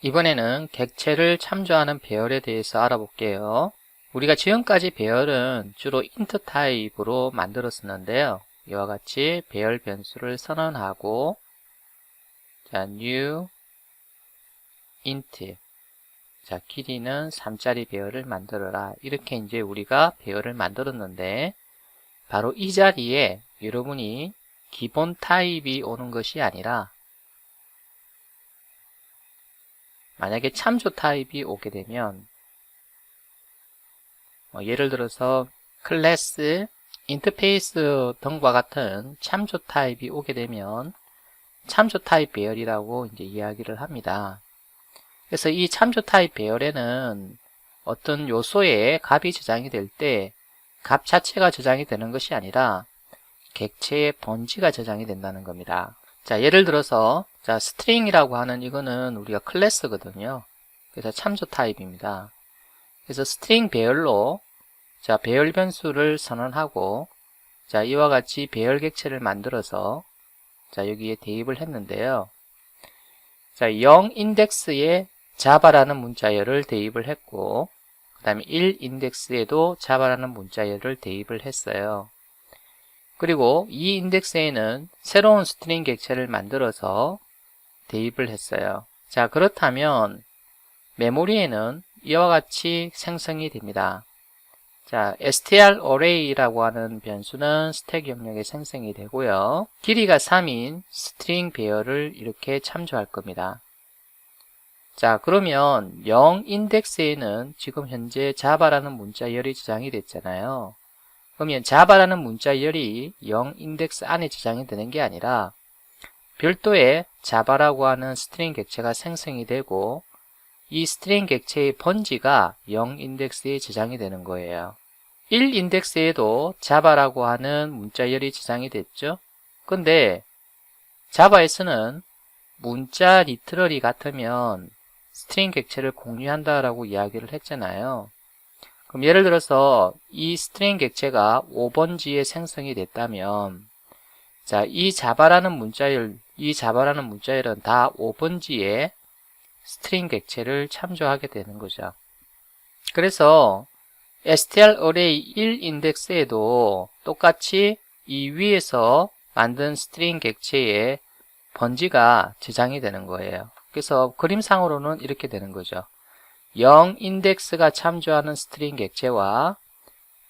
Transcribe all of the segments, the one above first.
이번에는 객체를 참조하는 배열에 대해서 알아볼게요. 우리가 지금까지 배열은 주로 int 타입으로 만들었었는데요. 이와 같이 배열 변수를 선언하고 new int 길이는 3짜리 배열을 만들어라. 이렇게 이제 우리가 배열을 만들었는데 바로 이 자리에 여러분이 기본 타입이 오는 것이 아니라 만약에 참조 타입이 오게 되면 예를 들어서 클래스, 인터페이스 등과 같은 참조 타입이 오게 되면 참조 타입 배열이라고 이제 이야기를 합니다. 그래서 이 참조 타입 배열에는 어떤 요소의 값이 저장이 될 때 값 자체가 저장이 되는 것이 아니라 객체의 번지가 저장이 된다는 겁니다. 자, 예를 들어서 스트링이라고 하는 이거는 우리가 클래스거든요. 그래서 참조 타입입니다. 그래서 스트링 배열로 배열 변수를 선언하고 이와 같이 배열 객체를 만들어서 여기에 대입을 했는데요. 0 인덱스에 자바라는 문자열을 대입을 했고 그 다음에 1 인덱스에도 자바라는 문자열을 대입을 했어요. 그리고 이 인덱스에는 새로운 스트링 객체를 만들어서 대입을 했어요. 자, 그렇다면 메모리에는 이와 같이 생성이 됩니다. str array라고 하는 변수는 스택 영역에 생성이 되고요. 길이가 3인 스트링 배열을 이렇게 참조할 겁니다. 자, 그러면 0 인덱스에는 지금 현재 자바라는 문자열이 저장이 됐잖아요. 그러면 자바라는 문자열이 0 인덱스 안에 저장이 되는 게 아니라 별도의 자바라고 하는 스트링 객체가 생성이 되고 이 스트링 객체의 번지가 0 인덱스에 저장이 되는 거예요. 1 인덱스에도 자바라고 하는 문자열이 저장이 됐죠. 근데 자바에서는 문자 리트럴이 같으면 스트링 객체를 공유한다라고 이야기를 했잖아요. 그럼 예를 들어서 이 스트링 객체가 5번지에 생성이 됐다면 이 자바라는 문자열은 다 5번지에 스트링 객체를 참조하게 되는 거죠. 그래서 str array 1 인덱스에도 똑같이 이 위에서 만든 스트링 객체의 번지가 저장이 되는 거예요. 그래서 그림상으로는 이렇게 되는 거죠. 0 인덱스가 참조하는 스트링 객체와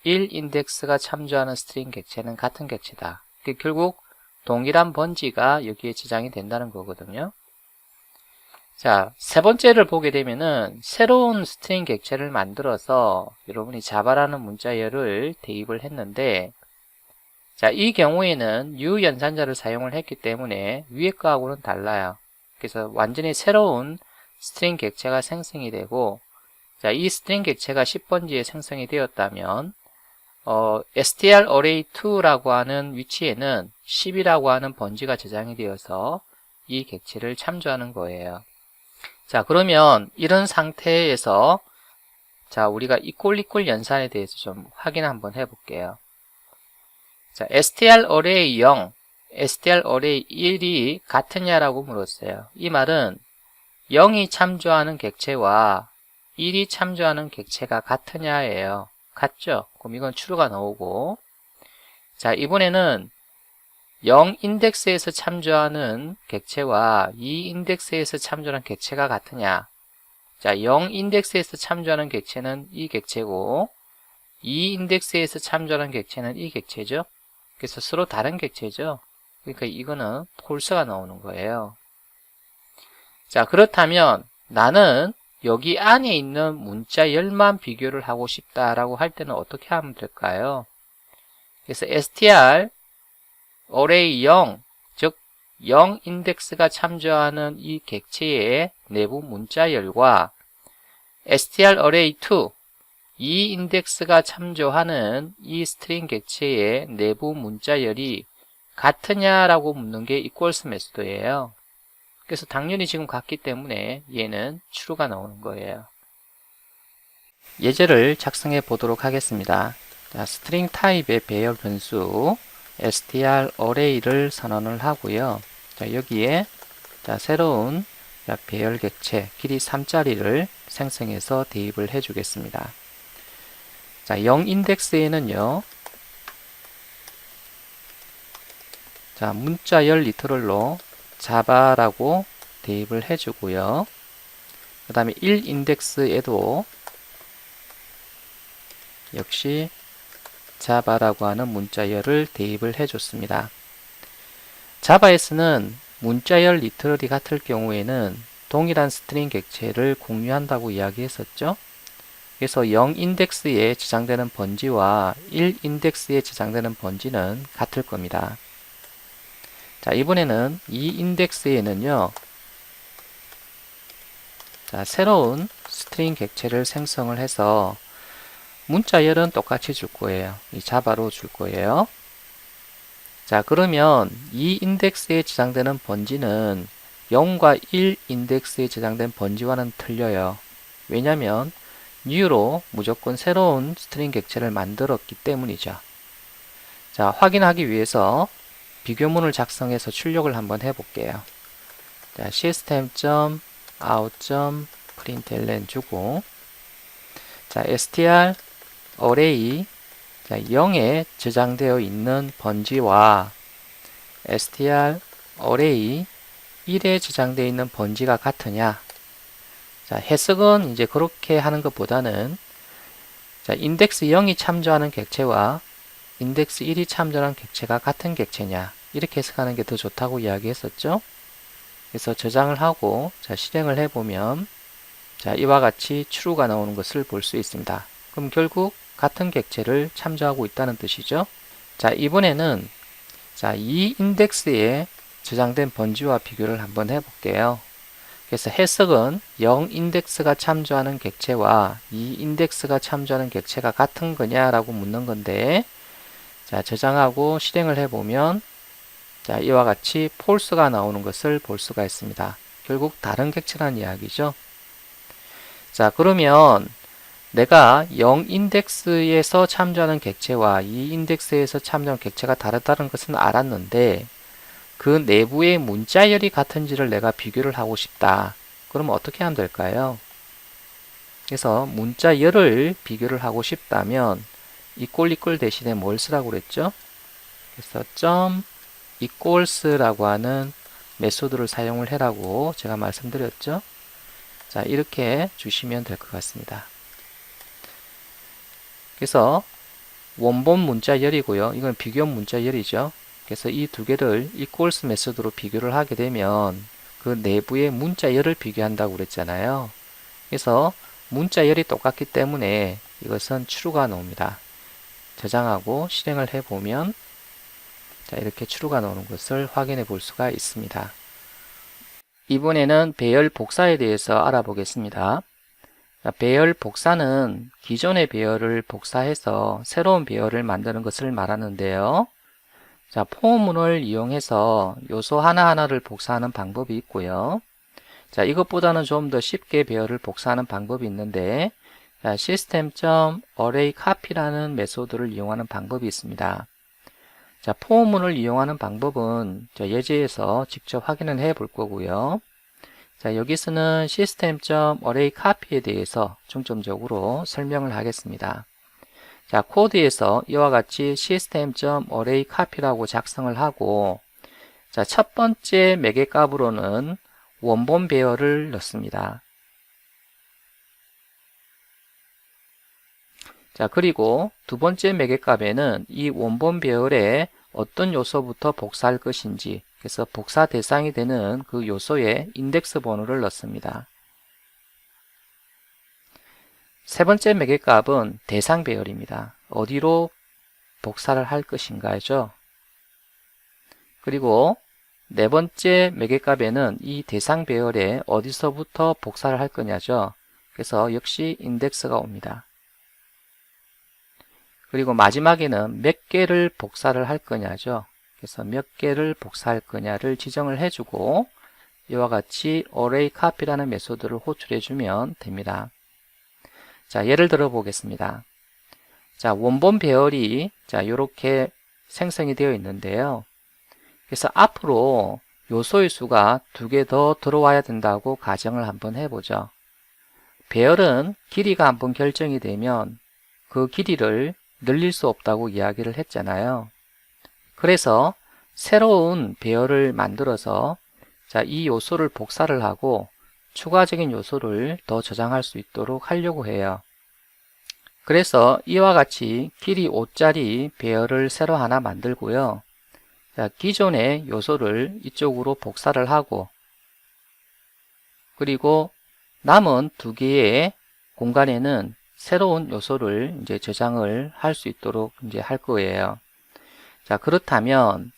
1 인덱스가 참조하는 스트링 객체는 같은 객체다. 결국 동일한 번지가 여기에 저장이 된다는 거거든요. 자, 세 번째를 보게 되면은 새로운 스트링 객체를 만들어서 여러분이 자바라는 문자열을 대입을 했는데 이 경우에는 new 연산자를 사용을 했기 때문에 위에 거하고는 달라요. 그래서 완전히 새로운 스트링 객체가 생성이 되고 이 스트링 객체가 10번지에 생성이 되었다면 str array 2라고 하는 위치에는 10이라고 하는 번지가 저장이 되어서 이 객체를 참조하는 거예요. 자, 그러면 이런 상태에서 우리가 이꼴 연산에 대해서 좀 확인 한번 해볼게요. str array 0, str array 1이 같으냐라고 물었어요. 이 말은 0이 참조하는 객체와 1이 참조하는 객체가 같으냐예요. 같죠? 그럼 이건 true가 나오고 이번에는 0 인덱스에서 참조하는 객체와 2 인덱스에서 참조하는 객체가 같으냐? 0 인덱스에서 참조하는 객체는 이 객체고 2 인덱스에서 참조하는 객체는 이 객체죠. 그래서 서로 다른 객체죠. 그러니까 이거는 false가 나오는 거예요. 그렇다면 나는 여기 안에 있는 문자열만 비교를 하고 싶다라고 할 때는 어떻게 하면 될까요? 그래서 str array 0, 즉 0 인덱스가 참조하는 이 객체의 내부 문자열과 str array 2, 2 인덱스가 참조하는 이 스트링 객체의 내부 문자열이 같으냐라고 묻는 게 equals 메소드예요. 그래서 당연히 지금 같기 때문에 얘는 true가 나오는 거예요. 예제를 작성해 보도록 하겠습니다. 스트링 타입의 배열 변수 str array를 선언을 하고요. 여기에 새로운 자, 배열 객체 길이 3짜리를 생성해서 대입을 해 주겠습니다. 자, 0 인덱스에는요. 자, 문자열 리터럴로 자바라고 대입을 해 주고요. 그 다음에 1 인덱스에도 역시 자바라고 하는 문자열을 대입을 해 줬습니다. 자바에서는 문자열 리터럴이 같을 경우에는 동일한 스트링 객체를 공유한다고 이야기했었죠. 그래서 0 인덱스에 저장되는 번지와 1 인덱스에 저장되는 번지는 같을 겁니다. 자, 이번에는 2 인덱스에는요. 자, 새로운 스트링 객체를 생성을 해서 문자열은 똑같이 줄 거예요. 이 자바로 줄 거예요. 자, 그러면 이 인덱스에 저장되는 번지는 0과 1 인덱스에 저장된 번지와는 틀려요. 왜냐하면 new로 무조건 새로운 스트링 객체를 만들었기 때문이죠. 자, 확인하기 위해서 비교문을 작성해서 출력을 한번 해볼게요. 자, system.out.println 주고, 자, str array, 자, 0에 저장되어 있는 번지와 str array 1에 저장되어 있는 번지가 같으냐. 자, 해석은 이제 그렇게 하는 것보다는, 자, 인덱스 0이 참조하는 객체와 인덱스 1이 참조하는 객체가 같은 객체냐, 이렇게 해석하는 게 더 좋다고 이야기했었죠. 그래서 저장을 하고, 자, 실행을 해보면, 자, 이와 같이 true가 나오는 것을 볼 수 있습니다. 그럼 결국 같은 객체를 참조하고 있다는 뜻이죠. 자, 이번에는, 자, 이 인덱스에 저장된 번지와 비교를 한번 해볼게요. 그래서 해석은 0 인덱스가 참조하는 객체와 2 인덱스가 참조하는 객체가 같은 거냐라고 묻는 건데, 자, 저장하고 실행을 해보면, 자, 이와 같이 false가 나오는 것을 볼 수가 있습니다. 결국 다른 객체라는 이야기죠. 자, 그러면 내가 0 인덱스에서 참조하는 객체와 2 인덱스에서 참조하는 객체가 다르다는 것은 알았는데, 그 내부의 문자열이 같은지를 내가 비교를 하고 싶다. 그러면 어떻게 하면 될까요? 그래서 문자열을 비교를 하고 싶다면 equal 대신에 뭘 쓰라고 그랬죠? 그래서 equals라고 하는 메소드를 사용을 해라고 제가 말씀드렸죠. 자, 이렇게 주시면 될 것 같습니다. 그래서 원본 문자열이고요. 이건 비교 문자열이죠. 그래서 이 두 개를 equals 메소드로 비교를 하게 되면 그 내부의 문자열을 비교한다고 그랬잖아요. 그래서 문자열이 똑같기 때문에 이것은 true가 나옵니다. 저장하고 실행을 해보면, 자, 이렇게 true가 나오는 것을 확인해 볼 수가 있습니다. 이번에는 배열 복사에 대해서 알아보겠습니다. 자, 배열 복사는 기존의 배열을 복사해서 새로운 배열을 만드는 것을 말하는데요. 자, 포문을 이용해서 요소 하나하나를 복사하는 방법이 있고요. 자, 이것보다는 좀 더 쉽게 배열을 복사하는 방법이 있는데, 자, system.arrayCopy라는 메소드를 이용하는 방법이 있습니다. 자, 포문을 이용하는 방법은 예제에서 직접 확인을 해 볼 거고요. 자, 여기서는 system.arrayCopy에 대해서 중점적으로 설명을 하겠습니다. 자, 코드에서 이와 같이 system.arrayCopy라고 작성을 하고, 자, 첫 번째 매개 값으로는 원본 배열을 넣습니다. 자, 그리고 두 번째 매개 값에는 이 원본 배열에 어떤 요소부터 복사할 것인지, 그래서 복사 대상이 되는 그 요소의 인덱스 번호를 넣습니다. 세 번째 매개 값은 대상 배열입니다. 어디로 복사를 할 것인가죠. 그리고 네 번째 매개 값에는 이 대상 배열에 어디서부터 복사를 할 거냐죠. 그래서 역시 인덱스가 옵니다. 그리고 마지막에는 몇 개를 복사를 할 거냐죠. 그래서 몇 개를 복사할 거냐를 지정을 해주고 이와 같이 arrayCopy라는 메소드를 호출해주면 됩니다. 자, 예를 들어 보겠습니다. 자, 원본 배열이 자, 이렇게 생성이 되어 있는데요. 그래서 앞으로 요소의 수가 2개 더 들어와야 된다고 가정을 한번 해보죠. 배열은 길이가 한번 결정이 되면 그 길이를 늘릴 수 없다고 이야기를 했잖아요. 그래서 새로운 배열을 만들어서 이 요소를 복사를 하고 추가적인 요소를 더 저장할 수 있도록 하려고 해요. 그래서 이와 같이 길이 5짜리 배열을 새로 하나 만들고요. 기존의 요소를 이쪽으로 복사를 하고 그리고 남은 2개의 공간에는 새로운 요소를 이제 저장을 할 수 있도록 이제 할 거예요. 그렇다면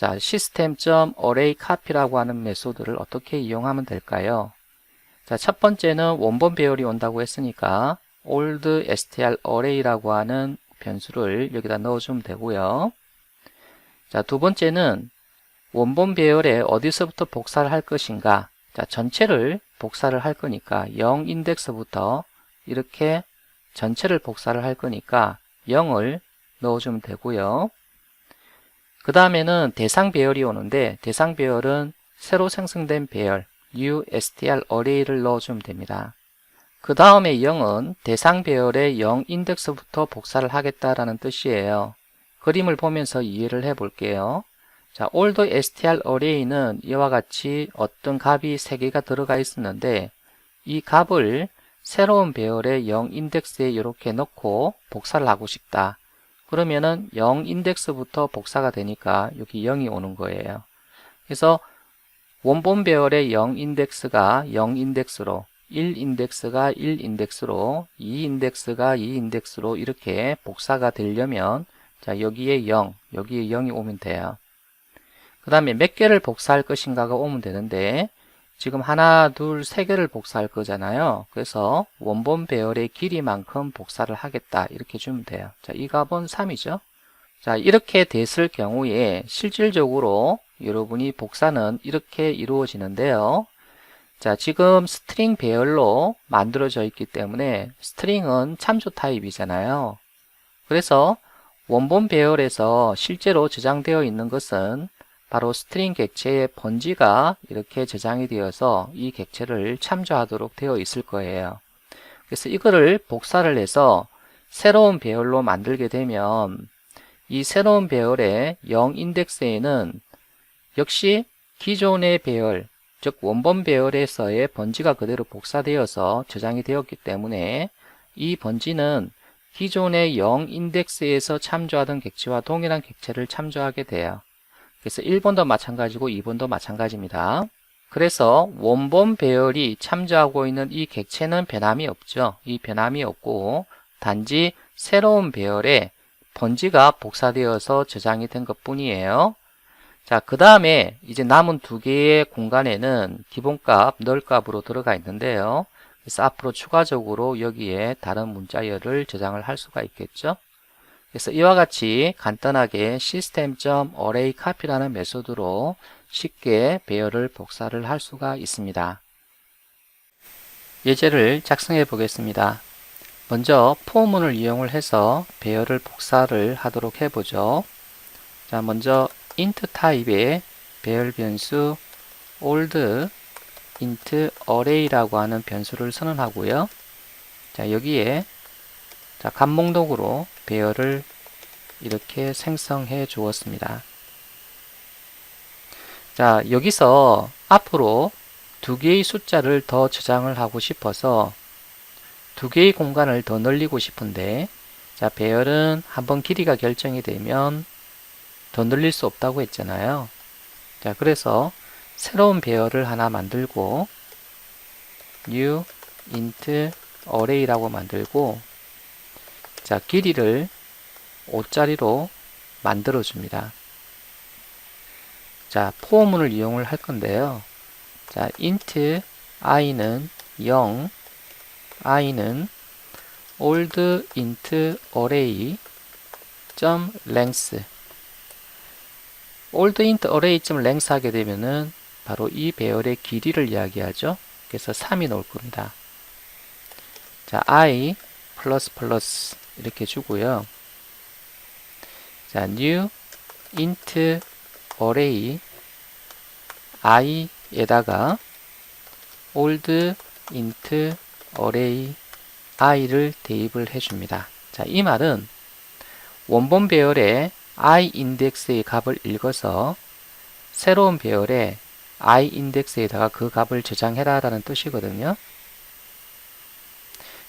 system.array copy라고 하는 메소드를 어떻게 이용하면 될까요? 첫 번째는 원본 배열이 온다고 했으니까 old str array라고 하는 변수를 여기다 넣어주면 되고요. 두 번째는 원본 배열에 어디서부터 복사를 할 것인가? 전체를 복사를 할 거니까 0 인덱스부터 이렇게 전체를 복사를 할 거니까 0을 넣어주면 되고요. 그 다음에는 대상 배열이 오는데 대상 배열은 새로 생성된 배열 new str array를 넣어주면 됩니다. 그 다음에 0은 대상 배열의 0 인덱스부터 복사를 하겠다라는 뜻이에요. 그림을 보면서 이해를 해 볼게요. old str array는 이와 같이 어떤 값이 3개가 들어가 있었는데 이 값을 새로운 배열의 0 인덱스에 이렇게 넣고 복사를 하고 싶다. 그러면은 0 인덱스부터 복사가 되니까 여기 0이 오는 거예요. 그래서 원본 배열의 0 인덱스가 0 인덱스로 1 인덱스가 1 인덱스로 2 인덱스가 2 인덱스로 이렇게 복사가 되려면 여기에 0, 여기에 0이 오면 돼요. 그 다음에 몇 개를 복사할 것인가가 오면 되는데 지금 하나, 둘, 3개를 복사할 거잖아요. 그래서 원본 배열의 길이만큼 복사를 하겠다 이렇게 주면 돼요. 이 값은 3이죠. 이렇게 됐을 경우에 실질적으로 여러분이 복사는 이렇게 이루어지는데요. 지금 스트링 배열로 만들어져 있기 때문에 스트링은 참조 타입이잖아요. 그래서 원본 배열에서 실제로 저장되어 있는 것은 바로 스트링 객체의 번지가 이렇게 저장이 되어서 이 객체를 참조하도록 되어 있을 거예요. 그래서 이거를 복사를 해서 새로운 배열로 만들게 되면 이 새로운 배열의 0 인덱스에는 역시 기존의 배열, 즉 원본 배열에서의 번지가 그대로 복사되어서 저장이 되었기 때문에 이 번지는 기존의 0 인덱스에서 참조하던 객체와 동일한 객체를 참조하게 돼요. 그래서 1번도 마찬가지고 2번도 마찬가지입니다. 그래서 원본 배열이 참조하고 있는 이 객체는 변함이 없죠. 이 변함이 없고 단지 새로운 배열에 번지가 복사되어서 저장이 된 것 뿐이에요. 그 다음에 이제 남은 2개의 공간에는 기본값, 널값으로 들어가 있는데요. 그래서 앞으로 추가적으로 여기에 다른 문자열을 저장을 할 수가 있겠죠. 그래서 이와 같이 간단하게 system.array copy라는 메소드로 쉽게 배열을 복사를 할 수가 있습니다. 예제를 작성해 보겠습니다. 먼저 포문을 이용을 해서 배열을 복사를 하도록 해보죠. 먼저 int 타입의 배열 변수 old int array라고 하는 변수를 선언하고요. 여기에 값목록으로 배열을 이렇게 생성해 주었습니다. 여기서 앞으로 2개의 숫자를 더 저장을 하고 싶어서 2개의 공간을 더 늘리고 싶은데 배열은 한번 길이가 결정이 되면 더 늘릴 수 없다고 했잖아요. 그래서 새로운 배열을 하나 만들고 new int array라고 만들고 길이를 5짜리로 만들어 줍니다. 포문을 이용을 할 건데요. int i는 0, i는 old int array length old int array length 하게 되면은 바로 이 배열의 길이를 이야기하죠. 그래서 3이 나올 겁니다. i 플러스 이렇게 주고요. new int array i에다가 old int array i를 대입을 해줍니다. 자, 이 말은 원본 배열의 i 인덱스의 값을 읽어서 새로운 배열의 i 인덱스에다가 그 값을 저장해라 라는 뜻이거든요.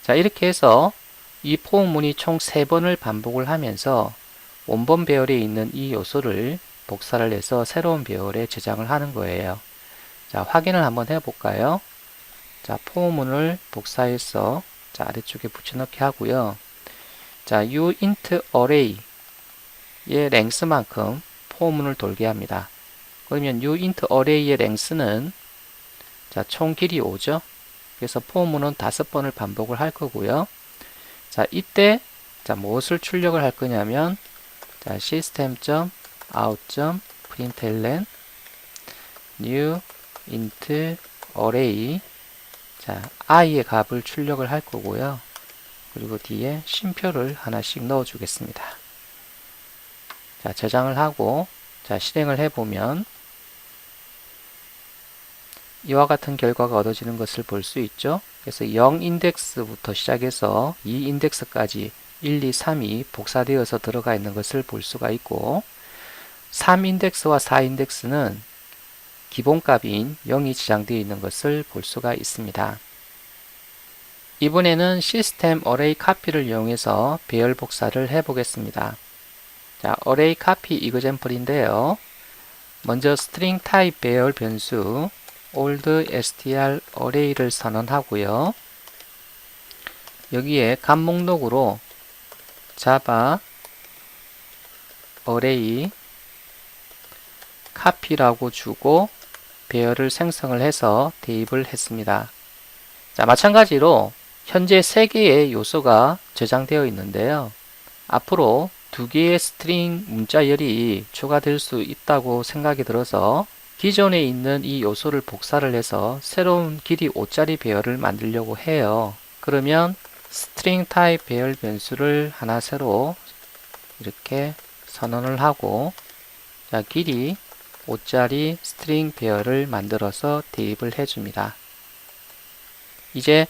자, 이렇게 해서 이 포문이 총 3번을 반복을 하면서 원본 배열에 있는 이 요소를 복사를 해서 새로운 배열에 저장을 하는 거예요. 자, 확인을 한번 해볼까요? 자, 포문을 복사해서 자, 아래쪽에 붙여넣기 하고요. 자, uint array의 랭스만큼 포문을 돌게 합니다. 그러면 uint array의 랭스는 자, 총 길이 5죠. 그래서 포문은 5번을 반복을 할 거고요. 자, 이때 자, 무엇을 출력을 할 거냐면 자, system.out.println new int array 자, i의 값을 출력을 할 거고요. 그리고 뒤에 쉼표를 하나씩 넣어 주겠습니다. 자, 저장을 하고 자, 실행을 해보면 이와 같은 결과가 얻어지는 것을 볼 수 있죠. 그래서 0 인덱스부터 시작해서 2 인덱스까지 1, 2, 3이 복사되어서 들어가 있는 것을 볼 수가 있고 3 인덱스와 4 인덱스는 기본값인 0이 저장되어 있는 것을 볼 수가 있습니다. 이번에는 시스템 어레이 카피를 이용해서 배열 복사를 해보겠습니다. 자, 어레이 카피 이그젬플인데요. 먼저 스트링 타입 배열 변수 old str array를 선언하고요. 여기에 값 목록으로 java array copy라고 주고 배열을 생성을 해서 대입을 했습니다. 자, 마찬가지로 현재 3개의 요소가 저장되어 있는데요. 앞으로 2개의 스트링 문자열이 추가될 수 있다고 생각이 들어서 기존에 있는 이 요소를 복사를 해서 새로운 길이 5짜리 배열을 만들려고 해요. 그러면 스트링 타입 배열 변수를 하나 새로 이렇게 선언을 하고 자, 길이 5짜리 스트링 배열을 만들어서 대입을 해줍니다. 이제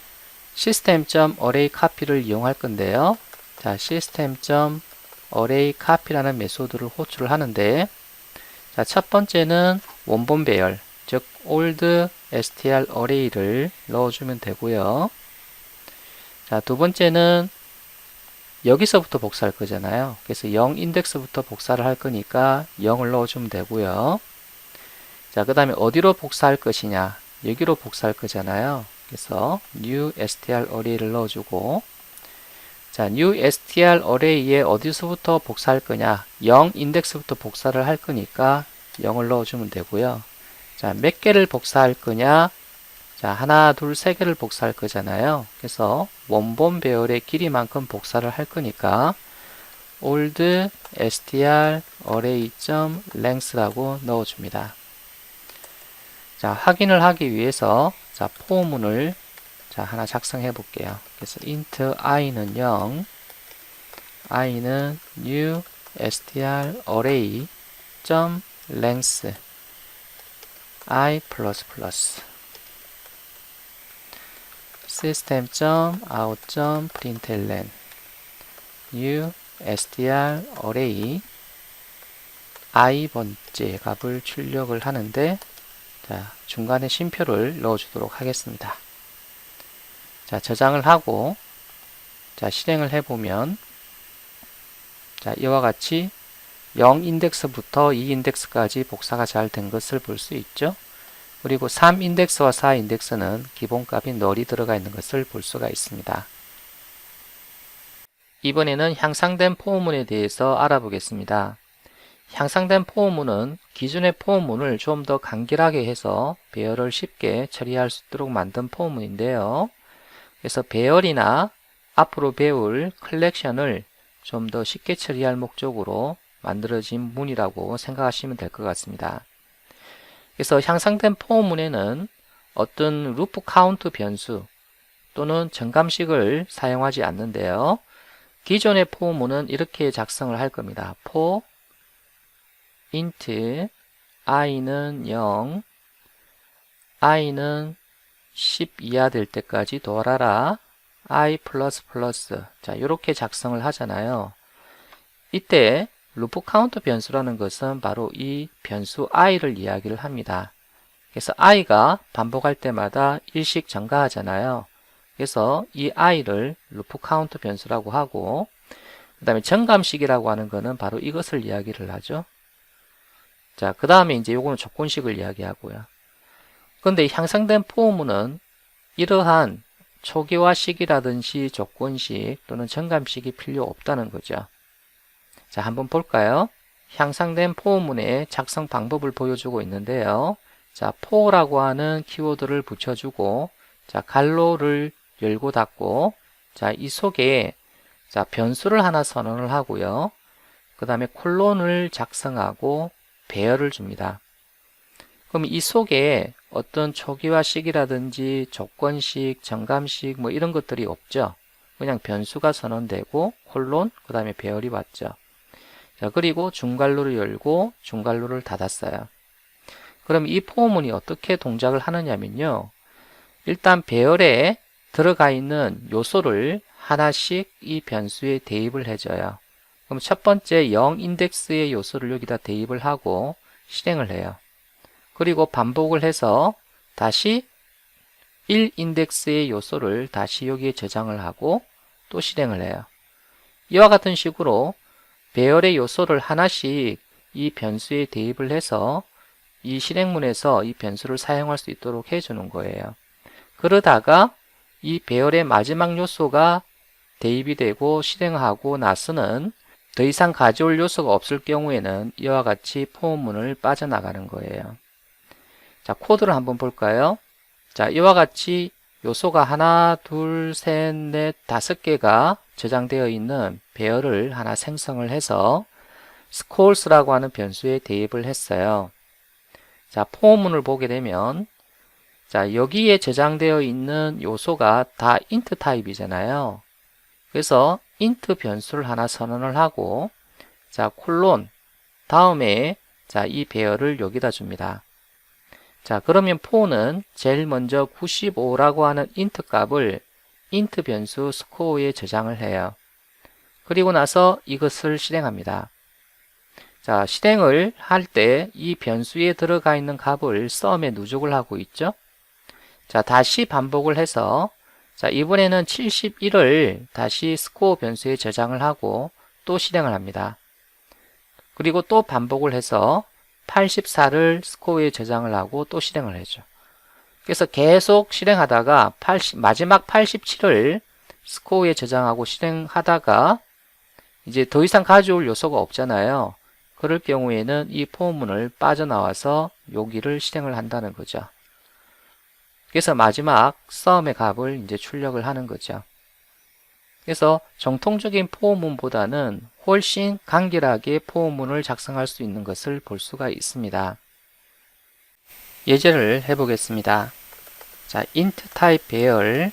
system.array copy를 이용할 건데요. 자, system.array copy라는 메소드를 호출을 하는데 자, 첫 번째는 원본 배열, 즉 old str array를 넣어주면 되고요. 자, 두 번째는 여기서부터 복사할 거잖아요. 그래서 0 인덱스부터 복사를 할 거니까 0을 넣어주면 되고요. 자, 그 다음에 어디로 복사할 것이냐? 여기로 복사할 거잖아요. 그래서 new str array를 넣어주고 자, new str array에 어디서부터 복사할 거냐? 0 인덱스부터 복사를 할 거니까 0을 넣어주면 되고요. 자, 몇 개를 복사할 거냐? 자, 하나, 둘, 세 개를 복사할 거잖아요. 그래서 원본 배열의 길이만큼 복사를 할 거니까 old str array.length라고 넣어줍니다. 자, 확인을 하기 위해서 자, 포문을 자, 하나 작성해 볼게요. 그래서 int i는 0, i는 new str array length i++ system.out.println new str array i번째 값을 출력을 하는데 자, 중간에 쉼표를 넣어 주도록 하겠습니다. 자, 저장을 하고 자, 실행을 해보면 자, 이와 같이 0 인덱스부터 2 인덱스까지 복사가 잘 된 것을 볼 수 있죠. 그리고 3 인덱스와 4 인덱스는 기본값인 null이 들어가 있는 것을 볼 수가 있습니다. 이번에는 향상된 포문에 대해서 알아보겠습니다. 향상된 포문은 기존의 포문을 좀 더 간결하게 해서 배열을 쉽게 처리할 수 있도록 만든 포문인데요. 그래서 배열이나 앞으로 배울 컬렉션을 좀 더 쉽게 처리할 목적으로 만들어진 문이라고 생각하시면 될 것 같습니다. 그래서 향상된 포문에는 어떤 루프 카운트 변수 또는 정감식을 사용하지 않는데요. 기존의 포문은 이렇게 작성을 할 겁니다. for int i는 0, i는 10 이하 될 때까지 돌아라 i 플러스 플러스. 자, 이렇게 작성을 하잖아요. 이때 루프 카운트 변수라는 것은 바로 이 변수 i를 이야기를 합니다. 그래서 i가 반복할 때마다 일씩 증가하잖아요. 그래서 이 i를 루프 카운트 변수라고 하고, 그 다음에 정감식이라고 하는 거는 바로 이것을 이야기를 하죠. 자, 그 다음에 이제 요거는 조건식을 이야기하고요. 그런데 향상된 포문은 이러한 초기화식이라든지 조건식 또는 정감식이 필요 없다는 거죠. 자, 한번 볼까요? 향상된 포문의 작성 방법을 보여주고 있는데요. 자, for라고 하는 키워드를 붙여주고, 자, 괄호를 열고 닫고, 자, 이 속에 자, 변수를 하나 선언을 하고요. 그 다음에 콜론을 작성하고 배열을 줍니다. 그럼 이 속에 어떤 초기화식이라든지 조건식, 정감식 뭐 이런 것들이 없죠. 그냥 변수가 선언되고 콜론, 그 다음에 배열이 왔죠. 자, 그리고 중괄호를 열고 중괄호를 닫았어요. 그럼 이 포문이 어떻게 동작을 하느냐면요. 일단 배열에 들어가 있는 요소를 하나씩 이 변수에 대입을 해줘요. 그럼 첫 번째 0 인덱스의 요소를 여기다 대입을 하고 실행을 해요. 그리고 반복을 해서 다시 1 인덱스의 요소를 다시 여기에 저장을 하고 또 실행을 해요. 이와 같은 식으로 배열의 요소를 하나씩 이 변수에 대입을 해서 이 실행문에서 이 변수를 사용할 수 있도록 해주는 거예요. 그러다가 이 배열의 마지막 요소가 대입이 되고 실행하고 나서는 더 이상 가져올 요소가 없을 경우에는 이와 같이 포문을 빠져나가는 거예요. 자, 코드를 한번 볼까요? 자, 이와 같이 요소가 하나, 둘, 셋, 넷, 5개가 저장되어 있는 배열을 하나 생성을 해서 scores.라고 하는 변수에 대입을 했어요. 자, 포문을 보게 되면 자, 여기에 저장되어 있는 요소가 다 int 타입이잖아요. 그래서 int 변수를 하나 선언을 하고 자, 콜론 다음에 자, 이 배열을 여기다 줍니다. 자, 그러면 for는 제일 먼저 95라고 하는 int 값을 int 변수 score에 저장을 해요. 그리고 나서 이것을 실행합니다. 자, 실행을 할 때 이 변수에 들어가 있는 값을 sum에 누적을 하고 있죠. 자, 다시 반복을 해서 자, 이번에는 71을 다시 score 변수에 저장을 하고 또 실행을 합니다. 그리고 또 반복을 해서 84를 스코어에 저장을 하고 또 실행을 해줘. 그래서 계속 실행하다가 마지막 87을 스코어에 저장하고 실행하다가 이제 더 이상 가져올 요소가 없잖아요. 그럴 경우에는 이 포문을 빠져나와서 여기를 실행을 한다는 거죠. 그래서 마지막 sum의 값을 이제 출력을 하는 거죠. 그래서 정통적인 포문보다는 훨씬 간결하게 포문을 작성할 수 있는 것을 볼 수가 있습니다. 예제를 해보겠습니다. 자, int type 배열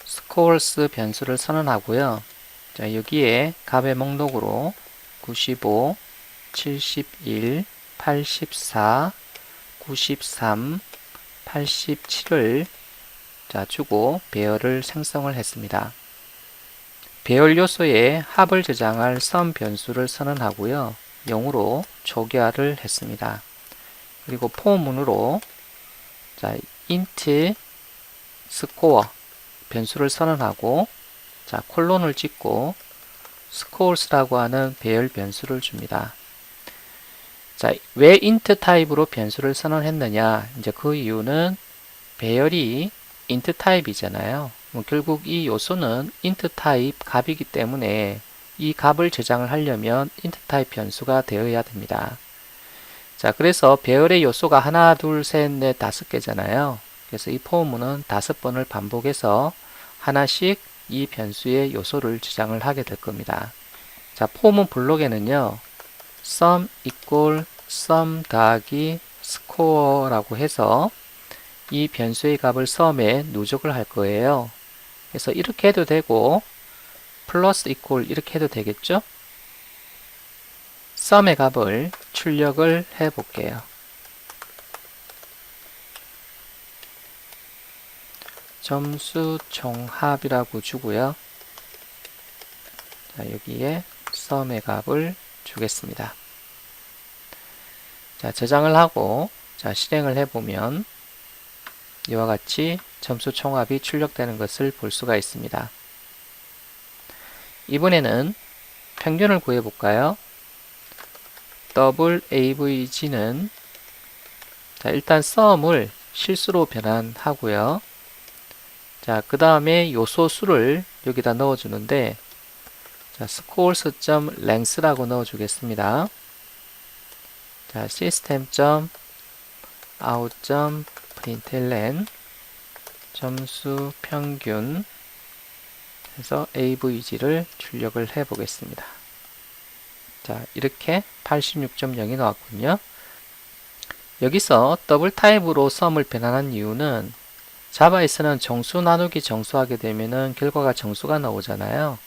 scores 변수를 선언하고요. 자, 여기에 값의 목록으로 95, 71, 84, 93, 87을 자, 주고 배열을 생성을 했습니다. 배열 요소에 합을 저장할 sum 변수를 선언하고요. 0으로 초기화를 했습니다. 그리고 포문으로 자, int score 변수를 선언하고 자, 콜론을 찍고 scores라고 하는 배열 변수를 줍니다. 자, 왜 int 타입으로 변수를 선언했느냐? 이제 그 이유는 배열이 int 타입이잖아요. 결국 이 요소는 int 타입 값이기 때문에 이 값을 저장을 하려면 int 타입 변수가 되어야 됩니다. 자, 그래서 배열의 요소가 하나, 둘, 셋, 넷, 5개잖아요. 그래서 이 포문은 5번을 반복해서 하나씩 이 변수의 요소를 저장을 하게 될 겁니다. 자, 포문 블록에는요, sum equal sum 더하기 score라고 해서 이 변수의 값을 sum에 누적을 할 거예요. 그래서 이렇게 해도 되고 플러스 equal 이렇게 해도 되겠죠? sum의 값을 출력을 해 볼게요. 점수 총합이라고 주고요. 자, 여기에 썸의 값을 주겠습니다. 자, 저장을 하고 자, 실행을 해보면 이와 같이 점수 총합이 출력되는 것을 볼 수가 있습니다. 이번에는 평균을 구해볼까요? 더블 AVG는 자, 일단 썸을 실수로 변환하고요. 자, 그 다음에 요소 수를 여기다 넣어주는데 자, scores.length라고 넣어주겠습니다. 자, system.out.println 점수 평균 해서 AVG를 출력을 해 보겠습니다. 자, 이렇게 86.0이 나왔군요. 여기서 더블 타입으로 썸을 변환한 이유는 자바에서는 정수 나누기 정수하게 되면은 결과가 정수가 나오잖아요.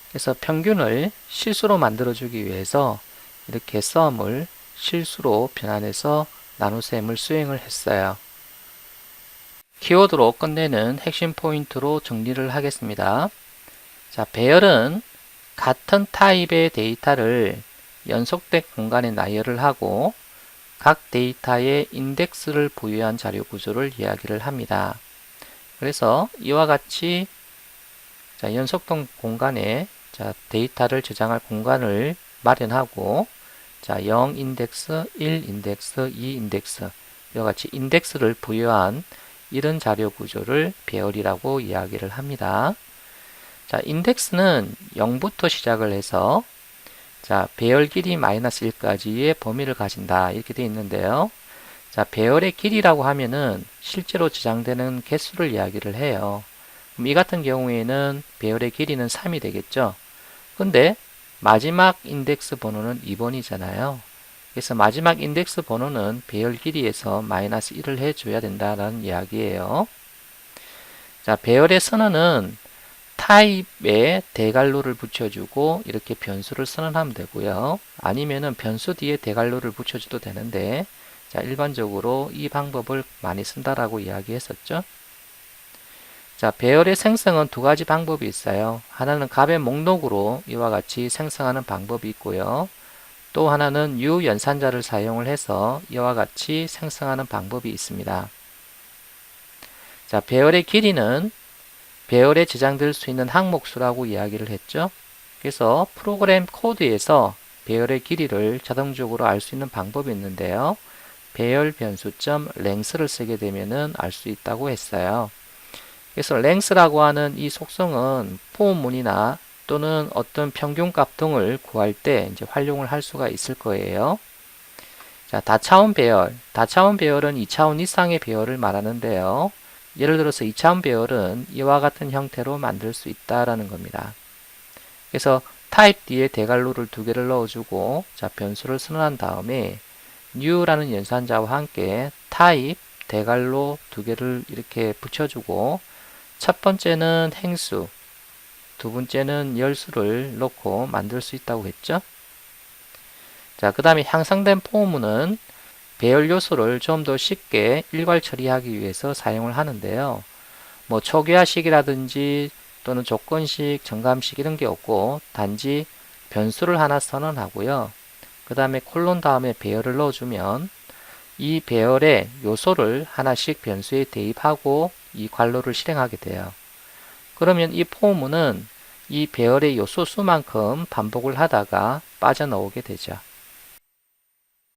그래서 평균을 실수로 만들어주기 위해서 이렇게 썸을 실수로 변환해서 나눗셈을 수행을 했어요. 키워드로 끝내는 핵심 포인트로 정리를 하겠습니다. 자, 배열은 같은 타입의 데이터를 연속된 공간에 나열을 하고 각 데이터에 인덱스를 부여한 자료 구조를 이야기를 합니다. 그래서 이와 같이 자, 연속된 공간에 자, 데이터를 저장할 공간을 마련하고 자, 0 인덱스, 1 인덱스, 2 인덱스 이와 같이 인덱스를 부여한 이런 자료 구조를 배열이라고 이야기를 합니다. 자, 인덱스는 0부터 시작을 해서 자, 배열 길이 -1까지의 범위를 가진다 이렇게 되어 있는데요. 자, 배열의 길이라고 하면은 실제로 저장되는 개수를 이야기를 해요. 그럼 이 같은 경우에는 배열의 길이는 3이 되겠죠. 근데 마지막 인덱스 번호는 2번이잖아요. 그래서 마지막 인덱스 번호는 배열 길이에서 -1을 해줘야 된다는 이야기예요. 자, 배열의 선언은 타입에 대괄호를 붙여주고 이렇게 변수를 선언하면 되고요. 아니면은 변수 뒤에 대괄호를 붙여줘도 되는데 자, 일반적으로 이 방법을 많이 쓴다라고 이야기했었죠. 자, 배열의 생성은 두 가지 방법이 있어요. 하나는 값의 목록으로 이와 같이 생성하는 방법이 있고요. 또 하나는 유연산자를 사용을 해서 이와 같이 생성하는 방법이 있습니다. 자, 배열의 길이는 배열에 저장될 수 있는 항목수라고 이야기를 했죠. 그래서 프로그램 코드에서 배열의 길이를 자동적으로 알 수 있는 방법이 있는데요. 배열 변수점 length를 쓰게 되면은 알 수 있다고 했어요. 그래서 length라고 하는 이 속성은 포문이나 또는 어떤 평균값 등을 구할 때 이제 활용을 할 수가 있을 거예요. 자, 다차원 배열. 다차원 배열은 2차원 이상의 배열을 말하는데요. 예를 들어서 2차원 배열은 이와 같은 형태로 만들 수 있다라는 겁니다. 그래서 타입 뒤에 대괄호를 두 개를 넣어주고 자, 변수를 선언한 다음에 new라는 연산자와 함께 타입 대괄호 두 개를 이렇게 붙여주고 첫 번째는 행수, 두 번째는 열수를 넣고 만들 수 있다고 했죠. 자, 그 다음에 향상된 포문은 배열 요소를 좀 더 쉽게 일괄 처리하기 위해서 사용을 하는데요. 뭐 초기화식이라든지 또는 조건식, 정감식 이런 게 없고 단지 변수를 하나 선언하고요. 그 다음에 콜론 다음에 배열을 넣어주면 이 배열의 요소를 하나씩 변수에 대입하고 이 괄호를 실행하게 돼요. 그러면 이 포문은 이 배열의 요소 수만큼 반복을 하다가 빠져나오게 되죠.